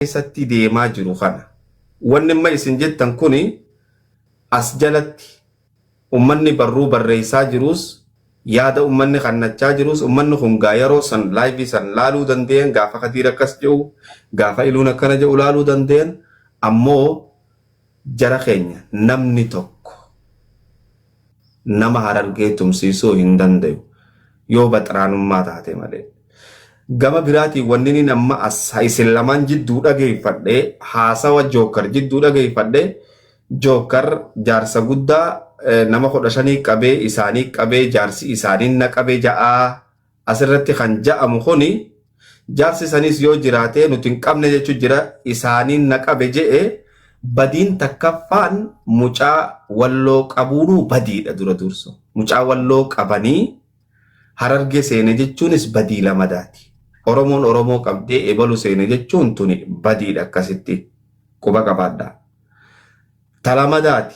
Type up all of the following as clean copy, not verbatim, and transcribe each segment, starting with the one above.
keessatti deemaa jiru kana wanni amma isin jettan kuni as jalatti ummanni barruu barreessaa jirus yaada ummanni kannachaa jirus ummanni kun gaa yeroo san live san laaluu dandeen gaafa Kadiir akkas jedhu gaafa Iluun akkana jedhu laaluu dandeen ammoo jara keenya namni tokko nama Harargee tumsiisuu hin danda'u yoo baxraanummaa taate malee. Gama biraatii wanni inni amma as isin lamaan jidduu dhageeffadhee haasawa Jookar jidduu dhageeffadhee Jookar jaarsa guddaa nama 15 qabee isaanii qabee jaarsi isaanii na qabee ja'aa asirratti kan ja'amu kuni jaarsi sanis yoo jiraate nuti hin qabne jechuu jira isaanii na qabe je'e badiin takkaffaan mucaa walloo qabuunu badiidha dura durso mucaa walloo qabanii Harargee seene jechuunis badii lamadaati. Oromoon Oromoo qabdee ebalu seene jechuun tuni badiidha akkasitti quba qabaadha. Talamadaati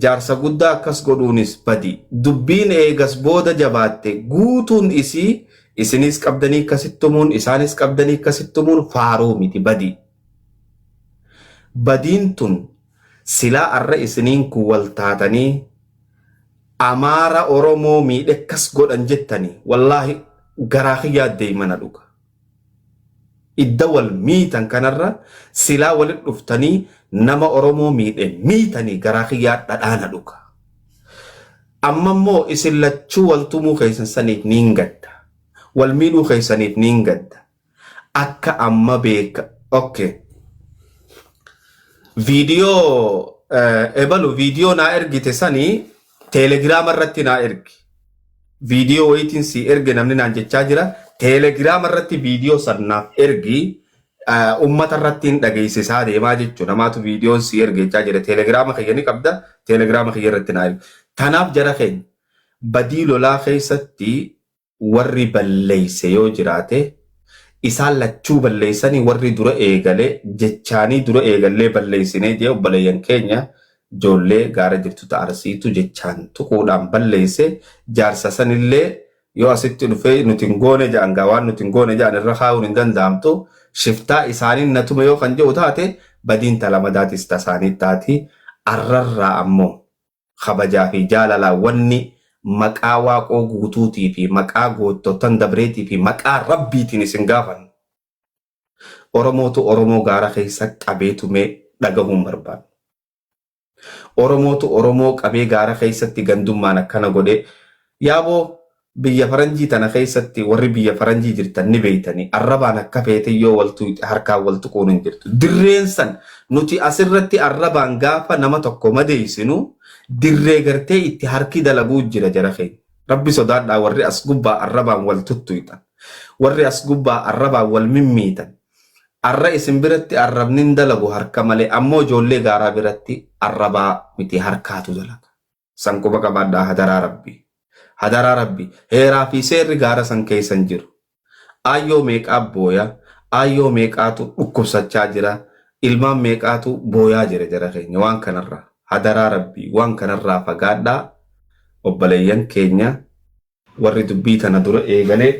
jaarsa guddaa akkas godhuunis badii. Dubbiin eegas booda jabaatte guutuun isii isinis qabdanii akkasittumuun isaanis qabdanii akkasittumuun faaruu miti badii. Badiin tun silaa arra isiniin kun wal taatanii Amaara Oromoo miidhakkas godhan jettanii wallaahi garaa kiyyaa deemana dhuga. Idda wal miitan kanarra silaa walit dhuftanii nama Oromoo miidhe miitanii garaa kiyyaa dhadhaana dhuga. Amma immoo isin lachuu waltumuu keessan saniif niin gadda. Wal miidhuu keessaniif niin gadda. Akka amma beeka. Okay. Viidiyoo ebalu viidiyoo naa ergite sanii Telegram irratti naa ergi. Viidiyoo wayitiin si erge namni naan jechaa jira. Telegram irratti viidiyoo sannaaf ergi ummata irratti hin dhageessisaa deemaa jechuudha. Namaatu viidiyoon si erge jechaa jira. Telegram kiyya ni qabda. Telegram kiyya irratti naa ergi. Tanaaf jara keenya badii lolaa keessatti warri balleeyse yoo jiraate isaan lachuu balleeysanii warri dura eegale jechaanii dura eegallee balleeysinee jee obboleeyyan keenya Joollee gaara jirtu Arsiitu jechaan tuquudhaan balleeyse jaarsa sanillee yoo asitti dhufee nuti hin goone ja'an gaawaan nuti hin goone ja'an irra kaa'uun hin danda'amtu shiftaa isaaniin natume yoo kan jedhu taate badiin talamadaatis tasaanii taati arrarraa ammoo kabajaa fi jaalalaa wanni maqaa waaqoo guutuutii fi maqaa goottotan dabreetii fi maqaa rabbiitiin isin gaafan Oromootu Oromoo gaara keessa qabeetume dhagahuun barbaadu. Oromootu Oromoo qabee gaara keessatti gandummaan akkana godhe yaaboo biyya faranjii tana keessatti warri biyya faranjii jirtan ni beeytanii arrabaan akka feete yoo waltu harkaan waltu quun hin jirtu. Dirreen san nuti asirratti arrabaan gaafa nama tokko madeeysinu dirree gartee itti harki dalaguu jira jara keenya. Rabbi sodaadhaa warri as gubbaa arrabaan wal tuttuytan warri as gubbaa arrabaan wal mimmiitan. Arra isin biratti arrabnin dalagu harka malee ammoo ijoollee gaaraa biratti arrabaa miti harkaatu dalaga. San quba qabaadhaa hadaraa rabbii. Hadaraa rabbii heeraa fi seerri gaara san keessan jiru. Aayyoo meeqaa booyaa aayyoo meeqaatu dhukkubsachaa jira ilmaan meeqaatu booyaa jira jara keenya waan kanarraa hadaraa rabbii waan kanarraa fagaadhaa obboleeyyan keenya warri dubbii tana dura eegalee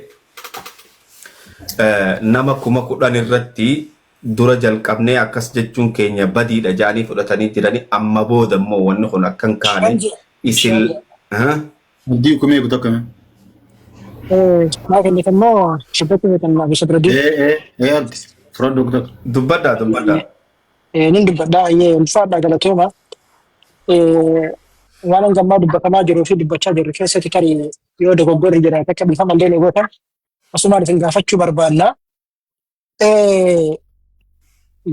nama 10,000 irratti dura jalqabnee akkas jechuun keenya badiidha jaanii fudhatanii jiranii amma booda immoo wanni kun akkan kaane isin بدي كمية بتوكم ما كان يتمو شبكة مثلا بس بردي ايه فرد دكتور دبدا نين دبدا ينفع على توما وانا جمع دبكة ما جرو في دبكة جرو في ستكاري يود غور جرا تكمل فما لين وقتا أسمع رفيق فتشو بربانا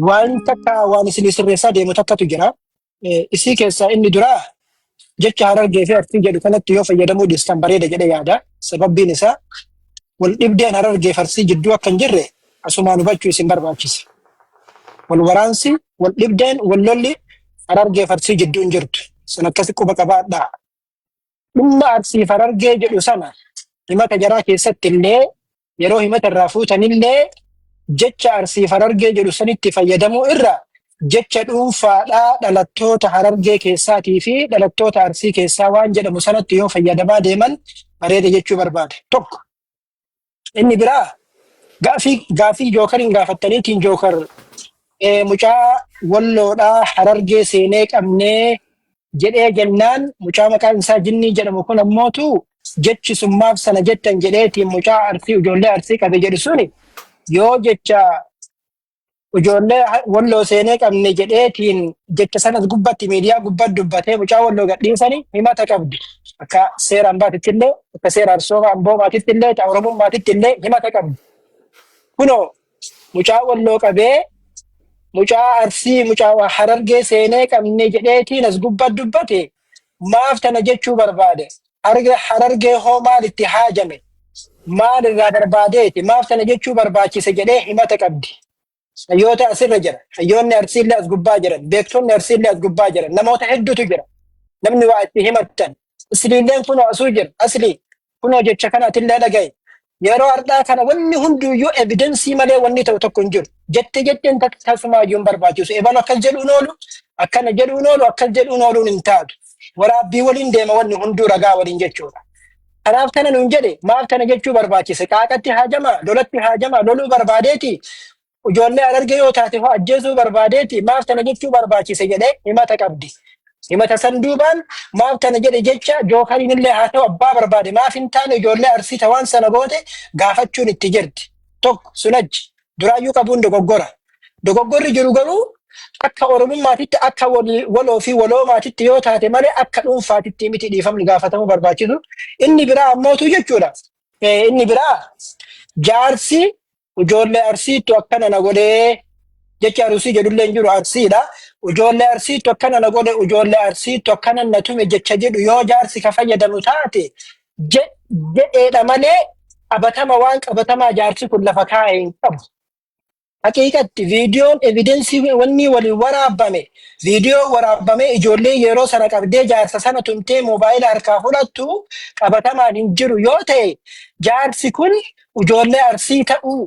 وان تكا وان سلسلة رسالة متكا تجرا إسي كيسا إني درا jecha Harargee fi Arsii jedhu kanatti yoo fayyadamuu dhiistan bareeda jedhee yaada. Sababbiin isaa wal dhibdeen Harargee fi Arsii jidduu akka hin jirre asumaan hubachuu isin barbaachisa. Wal waraansi, wal dhibdeen, wal lolli Harargee fi Arsii jidduu hin jirtu. Sun akkasi quba qabaadhaa. Dhimma Arsii fi Harargee jedhu sana himata jaraa keessatti illee yeroo himata irraa fuutanillee jecha Arsii fi Harargee jedhu sanitti fayyadamuu irra jecha dhuunfaadhaa dhalattoota Harargee keessaatii fi dhalattoota Arsii keessaa waan jedhamu sanatti yoo fayyadamaa deeman bareeda jechuu barbaade. Tokko inni biraa gaafii Jookariin gaafattaniitiin Jookar mucaa walloodhaa Harargee seenee qabnee jedhee jennaan mucaa maqaan isaa Jinnii jedhamu kun ammootu jechi summaaf sana jettan jedheetiin mucaa Arsii ijoollee Arsii qabe jedhu suni yoo jecha ijoollee walloo seenee qabne jedheetiin jecha sanas gubbatti miidiyaa gubbatti dubbatee mucaa walloo gadhiisanii himata qabdi. Akka seera ambaatitti illee akka seera Arsoomaa Amboomaatitti illee ta'e Oromummaatitti illee himata qabdi. Kunoo mucaa walloo qabee mucaa Arsii mucaa Harargee seenee qabne jedheetiin as gubbatti dubbate maaf tana jechuu barbaade? Harargee hoo maalitti haajame? Maal irraa barbaadeeti? Maaf tana jechuu barbaachise jedhee himata qabdi. Hayyoota asirra jira. Hayyoonni Arsiillee as gubbaa jiran. Beektonni Arsiillee as gubbaa jiran. Namoota hedduutu jira. Namni waa itti himattan. Asliilleen kunoo asuu jira. Aslii kunoo jecha kanaatillee dhagaye. Yeroo har'aa kana wanni hunduyyuu evidensii malee wanni ta'u tokko hin jiru. Jetteen tasumaayyuu hin barbaachisu. Ebalu akkas jedhuun oolu, akkana jedhuun oolu, akkas jedhuun ooluun hin taatu. Waraabbii waliin deema wanni hunduu ragaa waliin jechuudha. Kanaaf kana nuun jedhe maaf kana jechuu barbaachise? Qaaqatti haajamaa, lolatti haajamaa, loluu barbaadeeti. Ijoollee Harargee yoo taate hoo ajjeesuu barbaadeeti. Maaf kana jechuu barbaachise jedhee himata qabdi. Himata san duubaan maaf kana jedhe jecha jookariin illee haa ta'u abbaa barbaade maaf hin taane ijoollee Arsii waan sana goote gaafachuun itti jirti. Tokko sunachi duraayyuu qabuun dogoggora. Dogoggorri jiru garuu akka Oromummaatitti akka waloo fi waloomaatitti yoo taate malee akka dhuunfaatitti miti dhiifamni gaafatamuu barbaachisu. Inni biraa ammootu jechuudha. Inni biraa jaarsi ijoollee Arsiitu akkana na godhee jecha Arsii jedhullee hin jiru Arsiidha. Ijoollee Arsiitu akkana na godhe ijoollee Arsiitu akkana na tume jecha jedhu yoo jaarsi ka fayyadamu taate jedheedha malee qabatama waan qabatamaa jaarsi kun lafa kaa'e hin qabu. Haqiiqatti viidiyoon evidensii wanni waliin waraabame viidiyoo waraabame ijoollee yeroo sana qabdee jaarsa sana tumtee moobaayila harkaa fudhattu qabatamaan hin jiru yoo ta'e jaarsi kun ijoollee Arsii ta'uu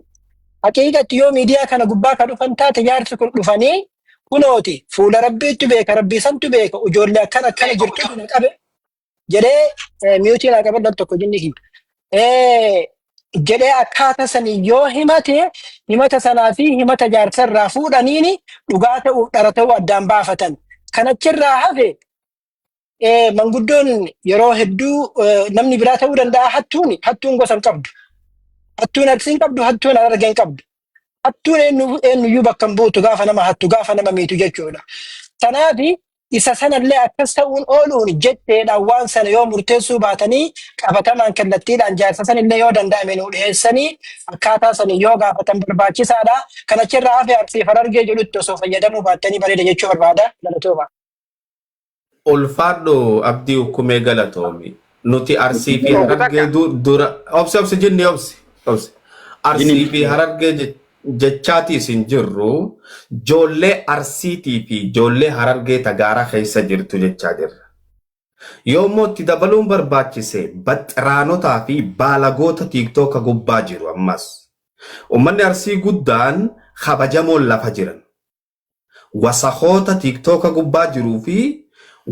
haqiiqatti yoo miidiyaa kana gubbaa ka dhufan taate jaarsi kun dhufanii kunooti fuula rabbiitti beeka rabbiisantu beeka ijoollee akkana jirtu na qabe jedhee miyuutii naa qaban tokko jinni jedhee akkaataa sanii yoo himata sanaa fi himata jaarsarraa fuudhaniini dhugaa ta'uuf dhara ta'uu addaan baafatan. Kanachirraa hafe manguddoon yeroo hedduu namni biraa ta'uu danda'a hattuun gosa hin qabdu. Hattuun Arsiin qabdu hattuun Harargeen qabdu. Hattuun eenyuyyuu bakka hin buutu gaafa nama hattu gaafa nama miitu jechuudha. Kanaafi isa sanallee akkas ta'uun ooluun jetteedhaan waan sana yoo murteessuu baatanii qabatamaan kallattiidhaan jaarsa sanillee yoo danda'ame nu dhiyeessanii akkaataa sanii yoo gaafatan barbaachisaadha. Kanachirraa hafe Arsiif Harargee jedhutti osoo fayyadamuu baattanii bareeda jechuu barbaada. Galatooma. Ulfaadho Abdii Hukumee galatoomi. Nuti Arsii fi Harargee dura obsi jinni obsi. Arsii fi Harargee jechaatiis hin jirru ijoollee Arsiitii fi ijoollee Harargee tagaara keessa jirtu jechaa jirra. Yoommoo itti dabaluun barbaachise baxiraanotaa fi baalagoota tiiktooka gubbaa jiru ammas. Uummanni Arsii guddaan kabajamoon lafa jiran. Wasakoota tiiktooka gubbaa jiruu fi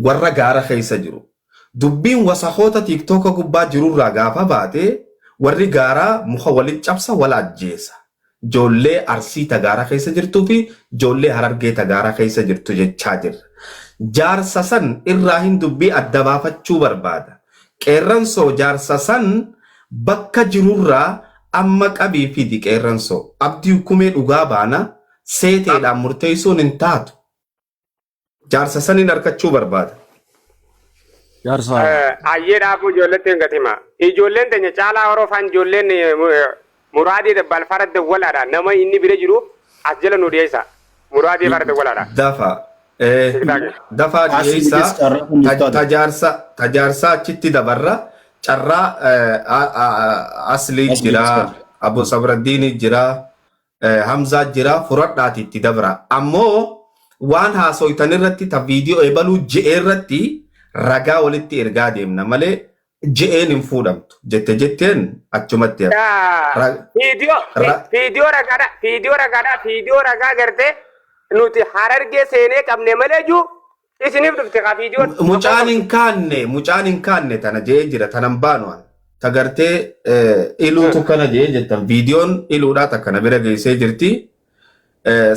warra gaara keessa jiru. Dubbiin wasakoota tiiktooka gubbaa jirurraa gaafa baate warri gaaraa muka walitti cabsa wal ajjeesa. Ijoollee Arsii tagaara keessa jirtuu fi ijoollee Harargee tagaara keessa jirtu jechaa jirra. Jaarsa san irraa hin dubbii adda baafachuu barbaada. Qeerransoo jaarsa san bakka jirurraa amma qabii fidi qeerransoo. Abdii Hukumee dhugaa baana seeteedhaan murteessuun hin taatu. Jaarsa sanin harkachuu barbaada. Ayyeedhaafuu ijoolletti hin gatima. Ijoolleen teenya caalaa horofaan ijoolleen muraadii dabbal farda walaadha. Nama inni bira jiru as jala nu dhiyeessa. Muraadii farda walaadha. Dafa dhiyeessa tajaarsa achitti dabarra carraa Aslii jira, Abu Sabraddiin jira, Hamzaa jira, furadhaati itti dabra. Ammoo waan haasoytan irratti ta viidiyoo eebaluu je'ee irratti ragaa walitti ergaa deemna malee je'een hin fuudhamtu jetteen achumatti viidiyoo ragaa gartee nuti Harargee seenee qabne malee juu isiniif dhufte ka viidiyoon mucaan hin kaanne tana je'ee jira tanan baanuwan ta gartee iluutu kana je'ee jettan viidiyoon iluudhaa takkana bira geessee jirti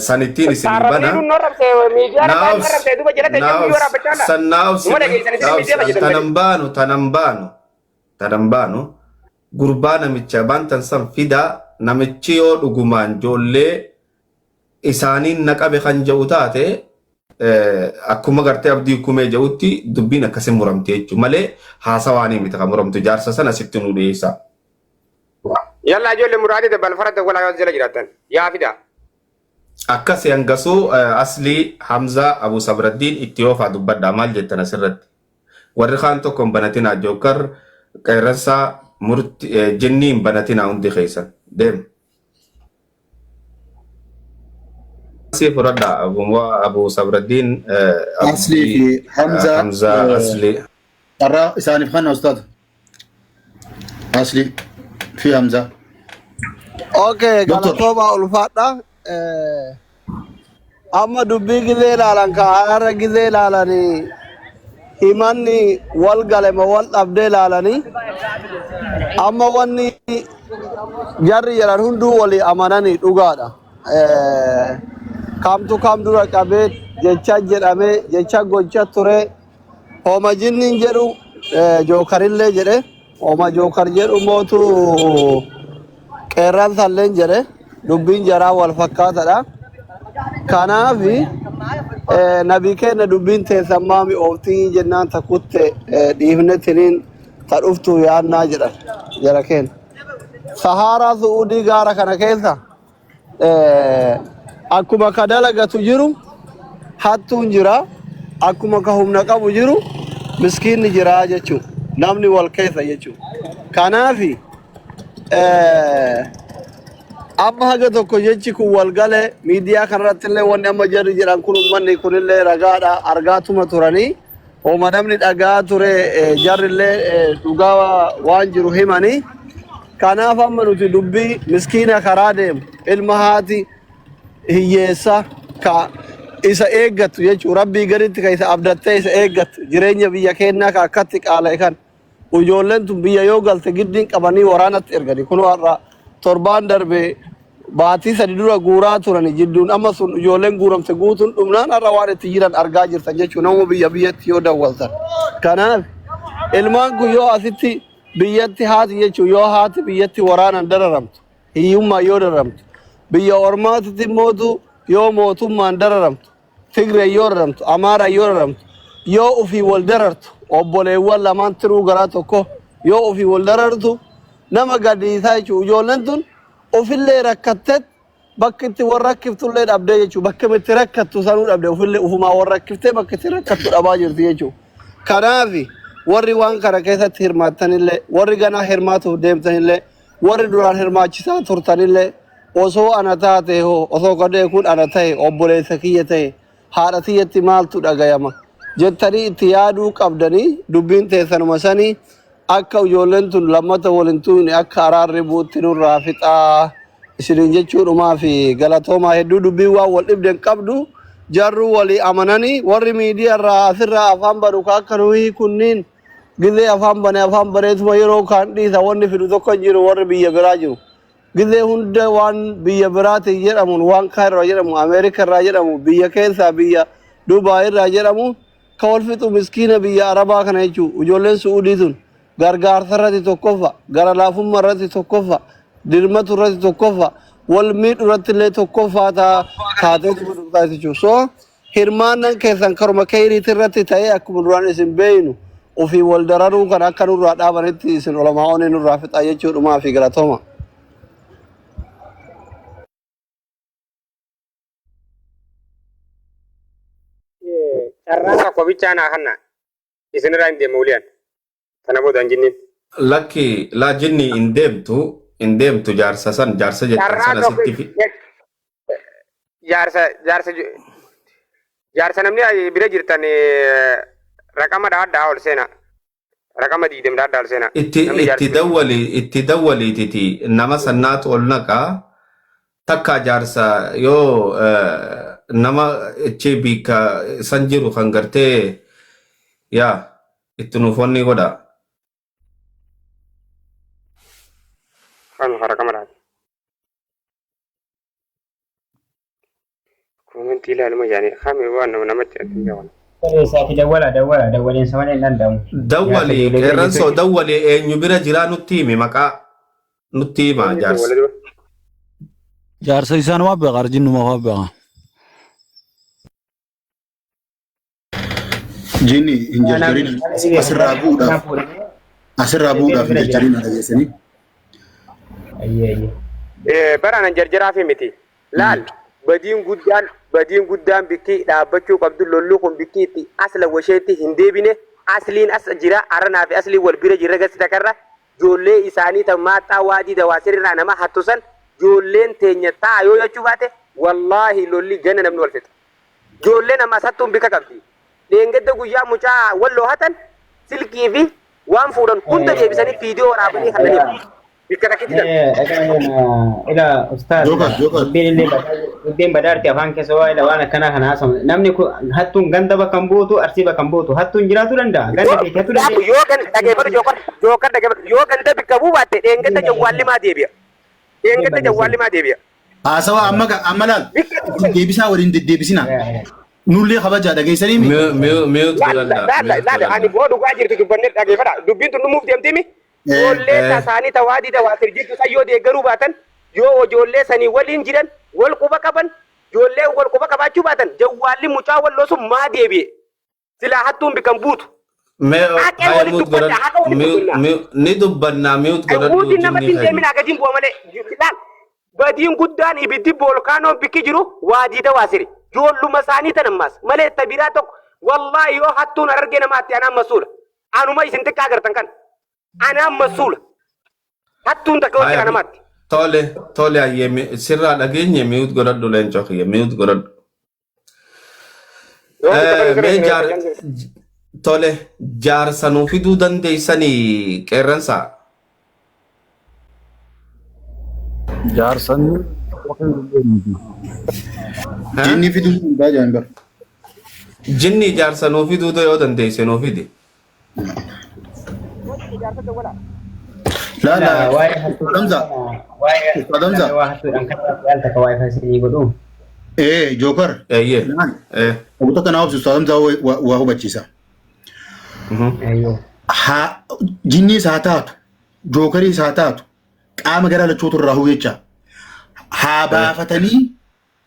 sanittiin isin Taarrabni bana. kun norrabse miidiyaa irraa Naaf norrabse duuba jalatti ejjennuu yoo raabbachaadha. san naaf Numa dhageessanii sirrii miidiyaa jedhamu. tanambaanu gurbaa namicha bantan san fida namichi yoo dhugumaan ijoollee isaaniin naqabe kan jedhu taate akkuma gartee abdii kumee jedhutti dubbiin akkasin muramte jechuudha malee haasawaanii miti kan muramtu jaarsa sana sitti nu dhiyeessa. Yalla ijoollee muraadii balfara dawwalaa yoo jala jiraatan yaa fida. Akkas hangasuu aslii Hamza Abu Sabraddiin itti oofaa dubbadhaa maal jettan asirratti. Warri kaan tokko hin banatinaa jookar qeerransaa jinnii hin banatinaa hundi keessan deemu. Asii fudhadhaa Abu Sabraddiin أصلي في Hamza Asli. ترى إساني في خانة أستاذ أصلي في حمزة Okay, دكتور galatoomaa ulfaadha. Amma dubbii gizee ilaalan kaara gizee ilaalanii himanni wal galema wal dhabdee ilaalanii amma wanni jarri jedhan hunduu walii amananii dhugaadha. Kamtu kam dura qabee jecha jedhamee jecha gocha ture hooma jinniin jedhu jookarillee jedhe hooma jookar jedhu mootu qeerran salleen jedhe dubbiin jaraa wal fakkaatadha. Kanaaf nabii keenya dubbiin teessammaa mi'ooftii jennaan takutte dhiifne tiniin ta dhuftu yaannaa jedhan jara keenya. Saharaa Su'uudii gaara kana keessa akkuma ka dalagatu jiru hattuun jira akkuma ka humna qabu jiru miskiinni jira jechuudha. Namni wal keessa jechuudha. Kanaafi amma haga tokko jechi kun wal gale miidiyaa kanarratti illee wanni amma jarri jedhan kun ummanni kunillee ragaadha argaatuma turanii hooma namni dhagaa ture jarrillee dhugaa waan jiru himanii kanaaf amma nuti dubbii miskiina karaa deemu ilma haati hiyyeessa ka isa eeggattu jechuu rabbii gaditti ka isa abdattee isa eeggattu jireenya biyya keenyaa ka akkatti qaala'e kan ijoolleen tun biyya yoo galte giddiin qabanii waraanatti ergani kun har'a torbaan darbe baatii sadi dura guuraa turani jidduun amma sun ijoolleen guuramte guutuun dhumnaan har'a waan itti jiran argaa jirtan jechuun nama biyyatti yoo dawwaltan. Kanaaf ilmaan kun yoo asitti biyyatti haati jechuun yoo haati biyyatti waraanan dararamtu hiyyummaa yoo dararamtu biyya ormaatitti mootu yoo mootummaan dararamtu Tigree yoo dararamtu Amaaraa yoo dararamtu yoo ofii wal darartu obboleewwan lamaan tiruu garaa tokko yoo ofii wal darartu nama gadiisaa jechuudha. Ijoolleen tun ofillee rakkattet bakka itti warra rakkiftullee dhabdee jechuudha. Bakka itti rakkattu sanuu dhabdee ofillee ofumaa warra rakkiftee bakka itti rakkattu dhabaa jirti jechuudha. Kanaaf warri waan kana keessatti hirmaattanillee warri ganaa hirmaatuuf deemtanillee warri duraan hirmaachisaa turtanillee osoo ana taate hoo osoo qodee kun ana ta'e obboleessa kiyya ta'e haadha kiyyatti maaltu dhagayama jettanii itti yaaduu qabdanii dubbiin teessanuma sanii akka ijoolleen tun lammata waliin tuune akka araarri buutti nurraa fixaa isiniin jechuudhumaa fi galatoomaa hedduu dubbiin waan wal dhibden qabdu jarru walii amananii warri miidiyaa irraa asirraa afaan baru akka nuyi kunniin gizee afaan bane afaan bareetuma yeroo kaan dhiisa wanni fidu tokko jiru warri biyya biraa jiru gizee hunda waan biyya biraati jedhamuun waan kaan irraa jedhamu Ameerika irraa jedhamu biyya keessaa biyya Dubaay irraa jedhamu ka wal fixu miskiina biyya Arabaa kana jechuudha ijoolleen Su'uudii tun gargaarsa irratti tokkoffa gara laafummaa irratti tokkoffa dirmatu irratti tokkoffa wal miidhu irratti illee tokkoffaa taatee fudhataa jechuudha. So hirmaannan keessan karuma keeriitii irratti ta'ee akkuma duraan isin beeynu ofii wal dararuu kan akka nurraa dhaabanitti isin olamaa'oon nurraa fixaa jechuudhumaa fi galatooma. Carraan tokko bichaa naa kanna isinirraa hin deemu uliyaan kana booda hin jinniin. Lakki laa jinni hin deemtu jaarsa san jaarsa jettan sana sitti fi. Jaarsa namni bira jirtan raqama addaa ol seenaa. Raqama 20 addaa ol seenaa. Itti dawwaliititi nama sannaatu ol naqaa takka jaarsa yoo nama bika san jiru kan gartee yaa itti nuufonni godha. Kan raqama كومنتي لا ما يعني خامي وانا ونمت الدنيا ساكي دولين سوالي لندم دولي قرنسو دولي نبرا جرا نتيمي مكا نتيما جارس jaarsa isaan waa beeqa arjinnuma waa beeqa jinni hin jarjarin asirraa buudhaaf hin jarjarin dhageessanii baraana jarjaraa fi miti laal badiin guddaan bikki dhaabbachuu qabdu lolluu kun bikki itti asla washeetti hin deebine asliin as jira aranaa fi aslii wal bira jirra gasti takarra joollee isaanii tamaaxaa waadii dawaasirraa nama hattusan joolleen teenya taa yoo jechuu baate wallaahi lolli ganna namni wal fixa joolleen amma sattuun bika qabdi dheengedda guyyaa mucaa walloo hatan silkii fi waan fuudhan hunda deebisanii viidiyoo waraabanii hallaniif bika takkitti ila ustaad dubbiin badaarti afaan keessa waa ila waan akkanaa kana haasamu namni kun hattuun ganda bakka hin buutu arsii bakka hin buutu hattuun jiraatu danda'a ganda beekatu danda'a yoo ganda dhageeffatu jookar dhageeffatu yoo ganda bikka buu baatte dheengedda jawwaallimaa deebi'a dheengedda jawwaallimaa deebi'a haasawa amma laal deebisaa waliin deddeebisina nullee kabajaa dhageessanii laal ani boo dhugaa jirtu dubbannee dhageeffadha dubbiin tun numuuf deemtimi ijoollee tasaanii tawaadii dawaasir jirtu sayyoo deeggaruu baatan yoo ijoollee sanii waliin jiran wal quba qaban ijoollee wal quba qabaachuu baatan jawwaalli mucaa walloo sun maa deebi'e silaa hattuun bikan buutu ni dubbannaa miut godhadhu namatti hin deemin agadiin bu'a malee laal badiin guddaan ibiddi boolkaanoo bikki jiru waadii dawaasiri joolluma isaanii tanammaas malee tabiraa tokko wallaahi yoo hattuun argee namaatti anaan masuula anuma isin xiqqaa agartan kan anaan masuula hattuun takka wajjira namaatti. Tole ayyee sirraa dhageenye miut godhadhu leencoo kiyya miut godhadhu. Tole jaarsanuu fiduu dandeessanii qeerransaa. jaarsan jinni fiduu hundaa jaangar jinni jaarsanuu fiduu yoo dandeesse nuu fidi. لا ايه جوكر ايه ابو تكن اوبس استاذ وهو بتشيسا ها جيني ساعات جوكري ساعات قام غير لچوت الراهو يچا ها بافتني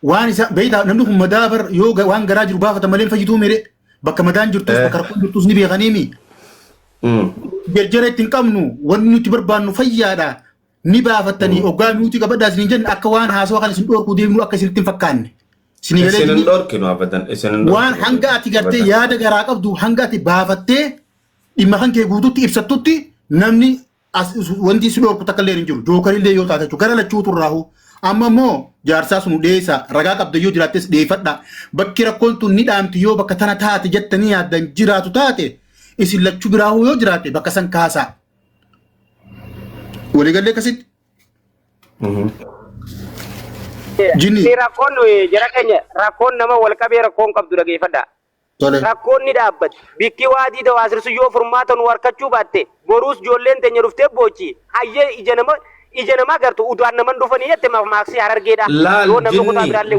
وان بيدا نمدكم مدابر يو وان غراج بافت ملين فجيتو ميري بك مدان جرتوس بكركون جرتوس ني بيغنيمي جرجرت نقمنو ونو تبربانو فيادا ni baafatanii ogaa nuti qabaddaa isin jenna akka waan haasoo kan isin dhorku deemnu akka isin fakkaanne isin dhorkinu abadan isin waan hanga ati gartee yaada garaa qabdu hanga ati baafattee dhimma kan kee guututti ibsattutti namni wanti isin dhorku takka illee hin jiru jookarillee yoo taate gara lachuutu irraahu amma immoo jaarsaa sun dheessa ragaa qabda yoo jiraattes dheeffadha bakki rakkoon tun ni dhaamti yoo bakka tana taate jettanii yaaddan jiraatu taate isin lachuu biraahu yoo jiraate bakka san kaasaa. ولقال لك ست جني راكون جراكني راكون نما والكبير راكون قبض لقي فدا راكون ندابت بيكي وادي دواسر سيو فرماتن وركچو باته بوروس جولين تنيرفته بوچي ايه ijenama gartu udwan naman dufani yette ma maxi harargeda la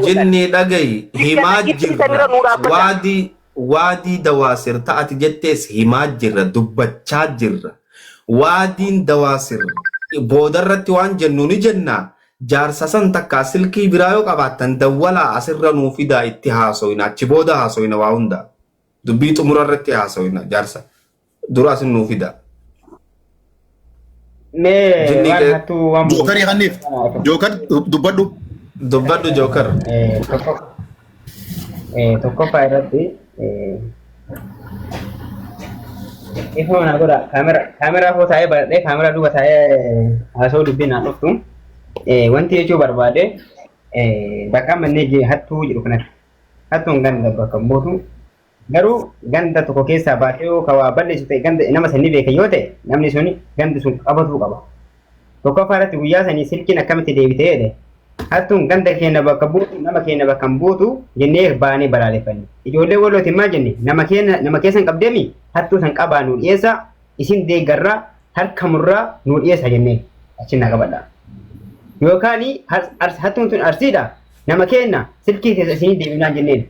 jinni dagay himajir wadi dawasir taati jettes himajir dubbachajir wadin dawasir boodarratti waan jennuni jenna jaarsa san takka silkii biraayo qabaatan dawwala asirra nuu fida itti haasoyna achi booda haasoyna waa hunda dubbii xumurarratti haasoyna jaarsa dura sin nuu fida me waan hatu waan joker hanif joker dubbaddu joker tokko faayirratti Ifo na goda kamera ho saya barade kamera duba saya aso dubbi na dhuftu wanti jechuu barbaade bakka manne je hattuu jiru kanatti hattuun ganda bakka mootu garuu ganda tokko keessa baatee ka waa balleessu ganda nama sanni beeka yoo ta'e namni suni gandi sun qabatu qaba tokko faarati guyyaa sanii silkiin akkamitti deebitee jedhe hattuun ganda keenya bakka buutu nama keenya bakka buutu jennee baanee balaaleffanne ijoollee walooti maa jenne nama keessan qabdeemi hattuu san qabaa nu dhiyeessa isin deeggarraa harkamurraa nu dhiyeessa jennee achi na qabadha yookaan hattuun tun arsiidha nama kenna silkii keessa isin deebinaa jenneen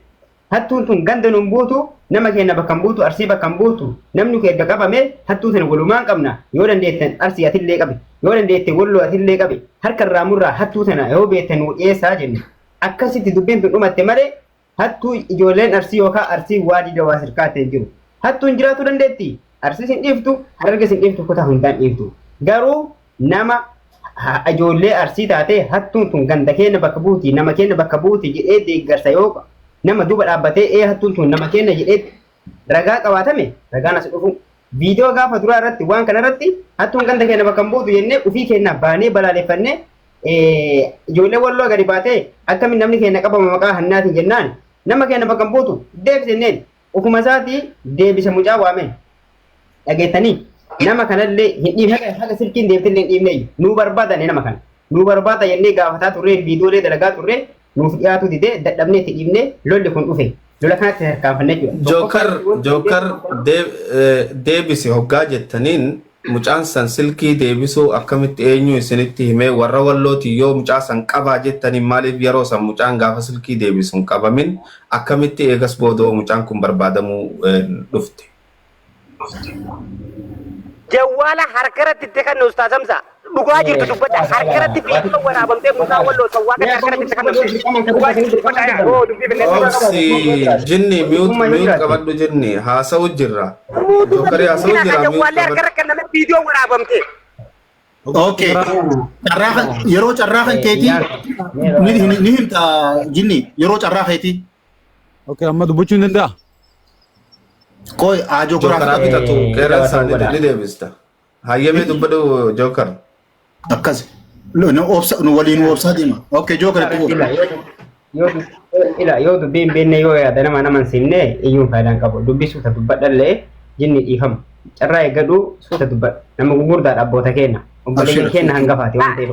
hattuun tun ganda nun buutu nama kenna bakkan buutu arsii bakkan buutu namni ku erga qabame hattuu sana walumaan qabna yoo dandeettan arsii atillee qabe yoo dandeette walloo atillee qabe harka irraa murraa hattuu sana yoo beektan nu dhiyeessaa jenne akkasitti dubbiin tun dhumatte malee hattuu ijoolleen arsii yookaan arsii waadii dawaa sirkaatee jiru hattuun jiraatu dandeetti arsii sin dhiiftu hararge sin dhiiftu kutaa hundaan dhiiftu garuu nama ijoollee arsii taatee hattuun tun ganda keenya bakka buuti nama keenya bakka buuti jedhee deeggarsa yoo nama duuba dhaabbatee hattuun tun nama keenya jedhee ragaa qabaatame ragaan as dhufu viidiyoo gaafa duraa irratti waan kana irratti hattuun ganda keenya bakka buutu jennee ofii keenya baanee balaaleffannee ijoollee walloo gadi baatee akkamiin namni keenya qabama maqaa hannaatiin jennaan nama keenya bakka buutu deebisenneen ofuma isaatii deebisa mucaa waameen dhageettanii nama kanallee hin dhiifne haga silkiin deebtillee hin dhiifne nu barbaadane nama kana nu barbaada jennee gaafataa turre viidiyoolee dalagaa turre nuuf dhiyaatu didee dadhabnee itti dhiifne lolli kun dhufe lola kanatti harkaanfannee jira. Jookar deebise hoggaa jettaniin mucaan san silkii deebisuu akkamitti eenyu isinitti himee warra wallooti yoo mucaa san qabaa jettaniin maaliif yeroo san mucaan gaafa silkii deebisu hin qabamin akkamitti eegas boodoo mucaan kun barbaadamuu dhufte. Jawwaala harkaratti itti kan Ustaaz Hamza dhugaa jirtu dubbata harkaratti biiftuu waraabamtee mukaa walloo sawwaa kan harkaratti itti kan dhugaa jirtu dubbata oo dubbii bineensa jinni miyuut qabadhu jinni haasa'u jirra Jookari haasa'u jirra jawwaallee harkarratti kan namatti viidiyoo waraabamtee Okay. Yeroo carraa kan keetii ni himta jinni yeroo carraa keetii. Okay, amma dubbachuu hin danda'a. Koi ajo Jookara bitatu qeerran isaanii ni deebista. Hayyamee dubbadhu Jookar. Akkas. Nu waliin obsaa deema. Okay, Jookar yoo dubbiin beenne yoo yaada nama simne iyyuu faayidaan qabu dubbisuu ta dubbadhallee jinni dhiifamu carraa eeggadhu suuta dubbadha nama gurgurdaadha abboota keenya obboleeyyan keenya hangafaati waan ta'eef.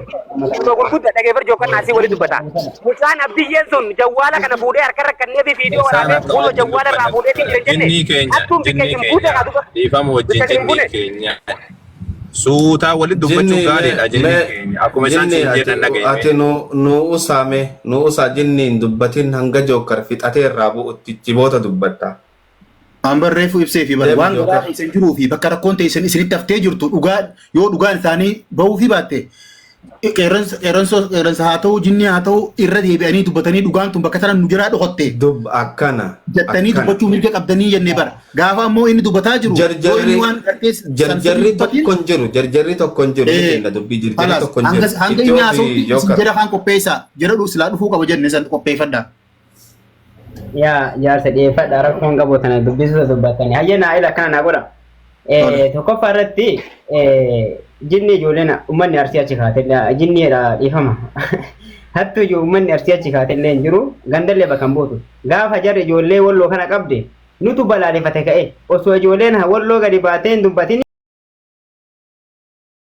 Gurguddaa dhageeffar Jookar naasii wali dubbata. Mucaan abdiyyeen sun jawwaala kana fuudhee harkarra kannee fi viidiyoo waraabee kuulo jawwaala irraa fuudhee jira jenne. Jinnii keenya dhiifamu wajjin jinnii keenya. Suutaa walitti dubbachuun gaariidha jinnii keenya. Akkuma isaan siin jedhan dhageenye. Ati nu usaa jinniin dubbatin hanga Jookar fixatee irraa bu'utti jiboota dubbatta. Ambar reefu ibsee fi waan garaa isin jiruu fi bakka rakkoon ta'e isinitti haftee jirtu yoo dhugaan isaanii bahuu fi baatte qeerransa haa ta'u jinni haa ta'u irra deebi'anii dubbatanii dhugaan tun bakka sana nu jiraa dhokotte. Akkana. Jettanii dubbachuu mirga qabdanii jennee bara. Gaafa ammoo inni dubbataa jiru. Jarjarri tokko hin jiru. Jarjarri tokko hin jiru. Dubbii jarjarri tokko hin jiru. Hanga inni haasa'utti jara kan qopheessaa jara silaa dhufuu qaba jenne san qopheeffadhaa. Ya jaarsa dhiyeeffadha rakkoon qabu tana dubbisuusa dubbatanii hayyanaa ila kana naa godha tokkoffaa irratti jinni ijoolleen ummanni arsii achi kaate jinniidha dhiifama hattu ummanni arsii achi kaate illee hin jiru gandallee bakka hin buutu gaafa jarri ijoollee walloo kana qabde nutu balaaleffate ka'e osoo ijoolleen walloo gadi baatee hin dubbatin